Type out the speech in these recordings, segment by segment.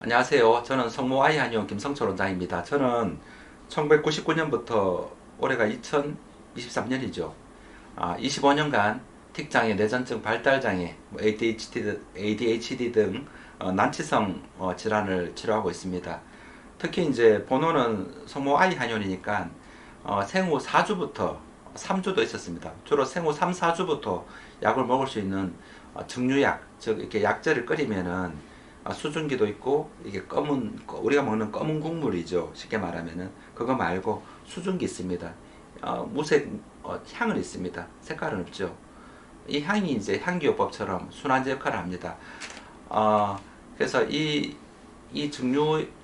안녕하세요. 저는 성모 아이한의원 김성철 원장입니다. 저는 1999년부터 올해가 2023년이죠. 25년간 틱장애, 뇌전증, 발달장애, ADHD 등 난치성 질환을 치료하고 있습니다. 특히 이제 번호는 성모 아이한의원이니까 생후 4주부터 3주도 있었습니다. 주로 생후 3, 4주부터 약을 먹을 수 있는 증류약, 즉 이렇게 약재를 끓이면은 수증기도 있고 이게 우리가 먹는 검은 국물이죠. 쉽게 말하면은 그거 말고 수증기 있습니다. 무색 향은 있습니다. 색깔은 없죠. 이 향이 이제 향기요법처럼 순환제 역할을 합니다. 그래서 이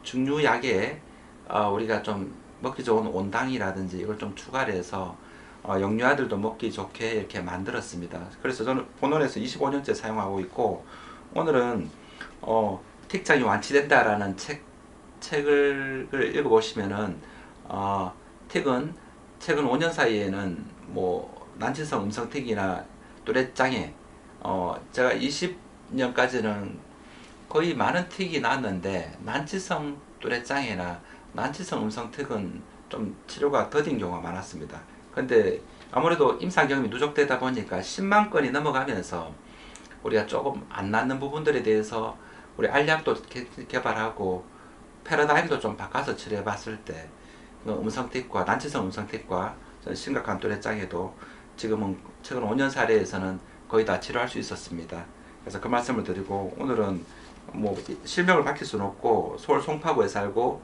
증류약에 우리가 좀 먹기 좋은 온당이라든지 이걸 좀 추가를 해서 영유아들도 먹기 좋게 이렇게 만들었습니다. 그래서 저는 본원에서 25년째 사용하고 있고, 오늘은 틱장이 완치된다라는 책을 읽어보시면은 틱은 최근 5년 사이에는 뭐 난치성 음성틱이나 또래장애, 제가 20년까지는 거의 많은 틱이 나왔는데 난치성 또래장애나 난치성 음성틱은 좀 치료가 더딘 경우가 많았습니다. 근데 아무래도 임상 경험이 누적되다 보니까 10만 건이 넘어가면서 우리가 조금 안 낫는 부분들에 대해서 우리 알약도 개발하고 패러다임도 좀 바꿔서 치료해 봤을 때 음성틱과 난치성 음성틱과 심각한 또래장애도 지금은 최근 5년 사례에서는 거의 다 치료할 수 있었습니다. 그래서 그 말씀을 드리고, 오늘은 뭐 실명을 밝힐 수는 없고 서울 송파구에 살고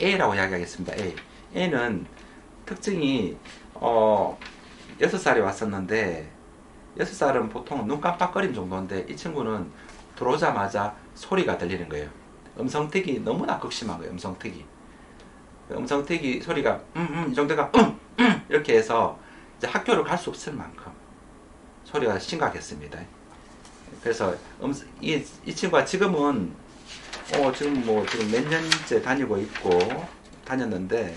A라고 이야기하겠습니다. A는 특징이 6살에 왔었는데, 6살은 보통 눈 깜빡거림 정도인데 이 친구는 들어오자마자 소리가 들리는 거예요. 음성특이 너무나 극심한 거예요. 음성특이 소리가 이 정도가 이렇게 해서 이제 학교를 갈 수 없을 만큼 소리가 심각했습니다. 그래서 이 친구가 지금은 지금 몇 년째 다니고 있고 다녔는데,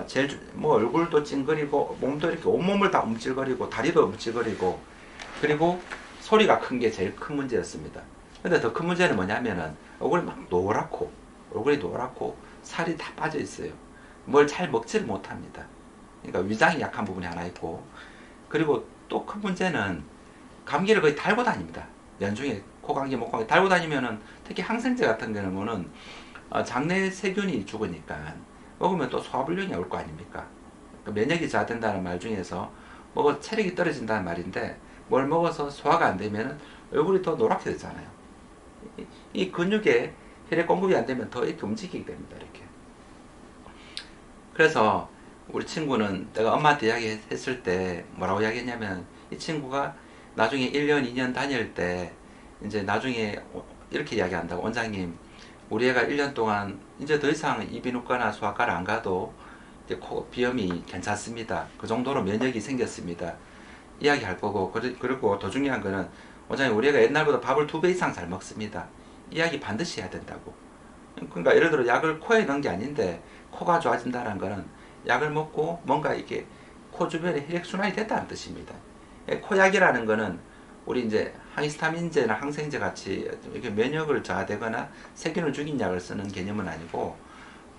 제일 뭐 얼굴도 찡그리고 몸도 이렇게 온몸을 다 움찔거리고 다리도 움찔거리고, 그리고 소리가 큰 게 제일 큰 문제였습니다. 근데 더 큰 문제는 뭐냐면은 얼굴이 노랗고 살이 다 빠져 있어요. 뭘 잘 먹지를 못합니다. 그러니까 위장이 약한 부분이 하나 있고, 그리고 또 큰 문제는 감기를 거의 달고 다닙니다. 연중에 코감기, 목감기 달고 다니면은, 특히 항생제 같은 경우는 장내 세균이 죽으니까 먹으면 또 소화불량이 올 거 아닙니까? 면역이 저하된다는 말 중에서 먹어 체력이 떨어진다는 말인데, 뭘 먹어서 소화가 안 되면 얼굴이 더 노랗게 되잖아요. 이 근육에 혈액 공급이 안 되면 더 이렇게 움직이게 됩니다. 이렇게. 그래서 우리 친구는 내가 엄마한테 이야기했을 때 뭐라고 이야기했냐면, 이 친구가 나중에 1년, 2년 다닐 때 이제 나중에 이렇게 이야기한다고. 원장님, 우리 애가 1년 동안 이제 더 이상 이비인후과나 소아과를 안 가도 이제 코 비염이 괜찮습니다. 그 정도로 면역이 생겼습니다. 이야기할 거고, 그리고 더 중요한 거는, 원장님, 우리 애가 옛날보다 밥을 2배 이상 잘 먹습니다. 이야기 반드시 해야 된다고. 그러니까 예를 들어 약을 코에 넣은 게 아닌데 코가 좋아진다는 거는 약을 먹고 뭔가 이게 코 주변에 혈액순환이 됐다는 뜻입니다. 코약이라는 거는 우리 이제 항히스타민제나 항생제 같이 이렇게 면역을 저하되거나 세균을 죽인 약을 쓰는 개념은 아니고,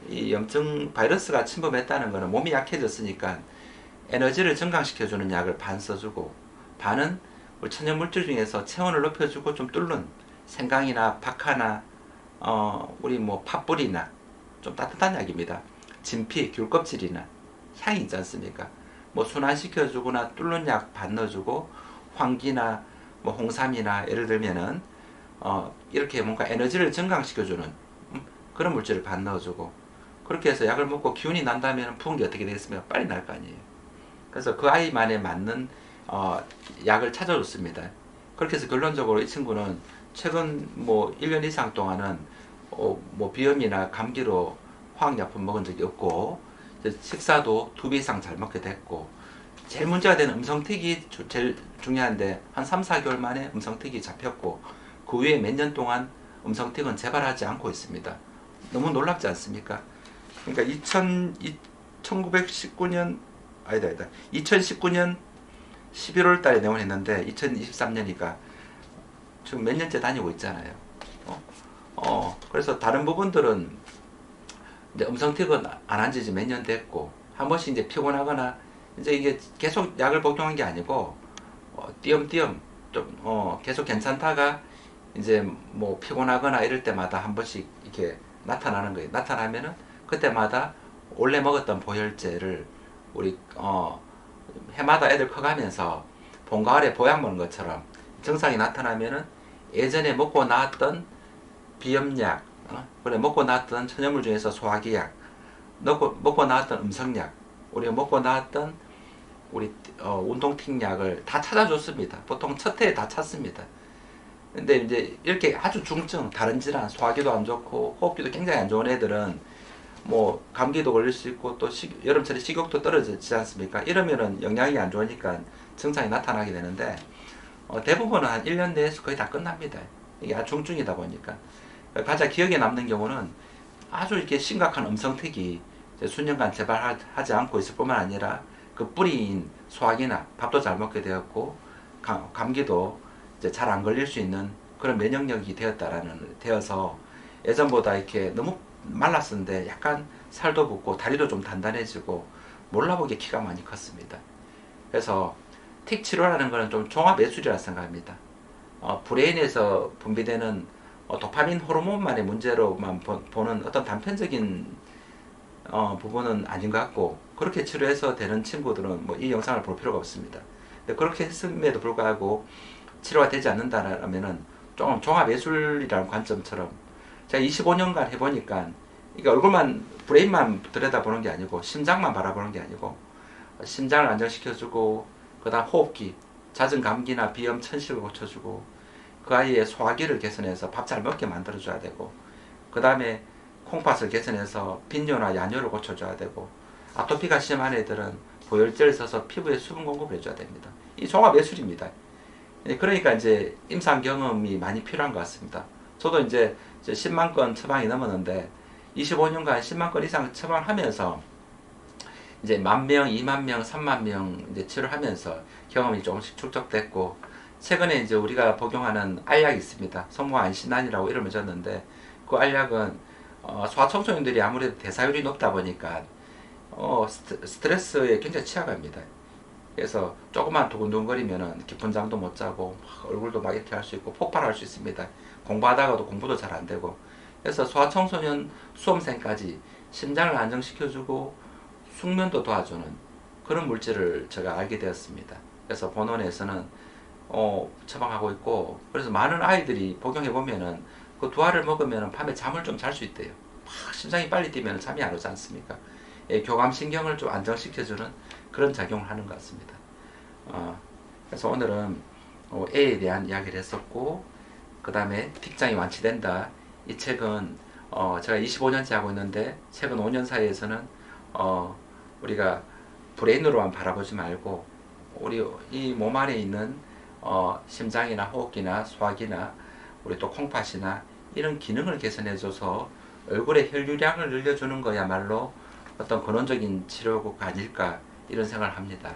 이 염증 바이러스가 침범했다는 거는 몸이 약해졌으니까 에너지를 증강시켜주는 약을 반 써주고, 반은 우리 천연물질 중에서 체온을 높여주고 좀 뚫는 생강이나 박하나 우리 뭐 팥뿌리나 좀 따뜻한 약입니다. 진피, 귤껍질이나 향이 있지 않습니까? 뭐 순환시켜주거나 뚫는 약 반 넣어주고, 황기나 뭐 홍삼이나 예를 들면은 이렇게 뭔가 에너지를 증강시켜주는 그런 물질을 반 넣어주고, 그렇게 해서 약을 먹고 기운이 난다면 부은 게 어떻게 되겠습니까? 빨리 날 거 아니에요. 그래서 그 아이만에 맞는 약을 찾아줬습니다. 그렇게 해서 결론적으로 이 친구는 최근 뭐 1년 이상 동안은 뭐 비염이나 감기로 화학약품 먹은 적이 없고, 식사도 2배 이상 잘 먹게 됐고, 제일 문제가 되는 음성택이 제일 중요한데 한 3, 4개월 만에 음성택이 잡혔고, 그 후에 몇 년 동안 음성택은 재발하지 않고 있습니다. 너무 놀랍지 않습니까? 그러니까 1919년 아니다 2019년 11월 달에 내원했는데 2023년이니까 지금 몇 년째 다니고 있잖아요. 그래서 다른 부분들은 이제 음성틱은 안 한 지 이제 몇 년 됐고, 한 번씩 이제 피곤하거나, 이제 이게 계속 약을 복용한 게 아니고, 띄엄띄엄, 좀, 계속 괜찮다가, 이제 뭐 피곤하거나 이럴 때마다 한 번씩 이렇게 나타나는 거예요. 나타나면은, 그때마다 원래 먹었던 보혈제를 우리, 해마다 애들 커가면서 봄, 가을에 보약 먹는 것처럼 증상이 나타나면은 예전에 먹고 나왔던 비염약, 그래 먹고 나왔던 천연물 중에서 소화기약, 먹고 나왔던 음성약, 우리가 먹고 나왔던 우리 운동틱약을 다 찾아줬습니다. 보통 첫 해에 다 찾습니다. 근데 이제 이렇게 아주 중증, 다른 질환, 소화기도 안 좋고 호흡기도 굉장히 안 좋은 애들은 뭐 감기도 걸릴 수 있고 또 여름철에 식욕도 떨어지지 않습니까? 이러면은 영양이 안 좋으니까 증상이 나타나게 되는데 대부분은 한 1년 내에서 거의 다 끝납니다. 이게 아주 중증이다 보니까. 가장 기억에 남는 경우는 아주 이렇게 심각한 음성택이 수년간 재발하지 않고 있을 뿐만 아니라 그 뿌리인 소화기나 밥도 잘 먹게 되었고 감기도 이제 잘 안 걸릴 수 있는 그런 면역력이 되어서 예전보다 이렇게 너무 말랐었는데 약간 살도 붙고 다리도 좀 단단해지고 몰라보게 키가 많이 컸습니다. 그래서 틱 치료라는 것은 좀 종합 예술이라 생각합니다. 브레인에서 분비되는 도파민 호르몬만의 문제로만 보는 어떤 단편적인 부분은 아닌 것 같고, 그렇게 치료해서 되는 친구들은 뭐 이 영상을 볼 필요가 없습니다. 근데 그렇게 했음에도 불구하고 치료가 되지 않는다면은 좀 종합 예술이라는 관점처럼 제가 25년간 해보니까 이게 얼굴만 브레인만 들여다보는 게 아니고 심장만 바라보는 게 아니고 심장을 안정시켜주고, 그 다음 호흡기, 잦은 감기나 비염, 천식을 고쳐주고, 그 아이의 소화기를 개선해서 밥 잘 먹게 만들어줘야 되고, 그 다음에 콩팥을 개선해서 빈뇨나 야뇨를 고쳐줘야 되고, 아토피가 심한 애들은 보혈제를 써서 피부에 수분 공급을 해줘야 됩니다. 이 종합 예술입니다. 그러니까 이제 임상 경험이 많이 필요한 것 같습니다. 저도 이제 10만 건 처방이 넘었는데 25년간 10만 건 이상 처방하면서 이제 10,000명, 20,000명, 30,000명 이제 치료하면서 경험이 조금씩 축적됐고, 최근에 이제 우리가 복용하는 알약이 있습니다. 성모 안신안이라고 이름을 줬는데, 그 알약은 소아청소년들이 아무래도 대사율이 높다 보니까 스트레스에 굉장히 취약합니다. 그래서 조금만 두근두근거리면은 깊은 잠도 못 자고 얼굴도 막 이렇게 할 수 있고 폭발할 수 있습니다. 공부하다가도 공부도 잘 안 되고. 그래서 소아청소년 수험생까지 심장을 안정시켜주고 숙면도 도와주는 그런 물질을 제가 알게 되었습니다. 그래서 본원에서는 처방하고 있고, 그래서 많은 아이들이 복용해 보면은 그 두 알을 먹으면 밤에 잠을 좀 잘 수 있대요. 막 심장이 빨리 뛰면 잠이 안 오지 않습니까? 교감신경을 좀 안정시켜주는 그런 작용을 하는 것 같습니다. 그래서 오늘은 A에 대한 이야기를 했었고, 그 다음에 틱장이 완치된다. 이 책은 제가 25년째 하고 있는데 최근 5년 사이에서는 우리가 브레인으로만 바라보지 말고 우리 이 몸 안에 있는 심장이나 호흡기나 소화기나 우리 또 콩팥이나 이런 기능을 개선해줘서 얼굴의 혈류량을 늘려주는 거야말로 어떤 근원적인 치료가 아닐까 이런 생각을 합니다.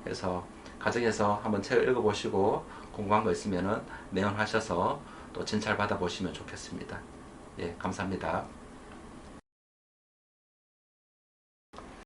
그래서 가정에서 한번 책을 읽어보시고 궁금한 거 있으면은 내용하셔서 또 진찰 받아보시면 좋겠습니다. 예, 감사합니다.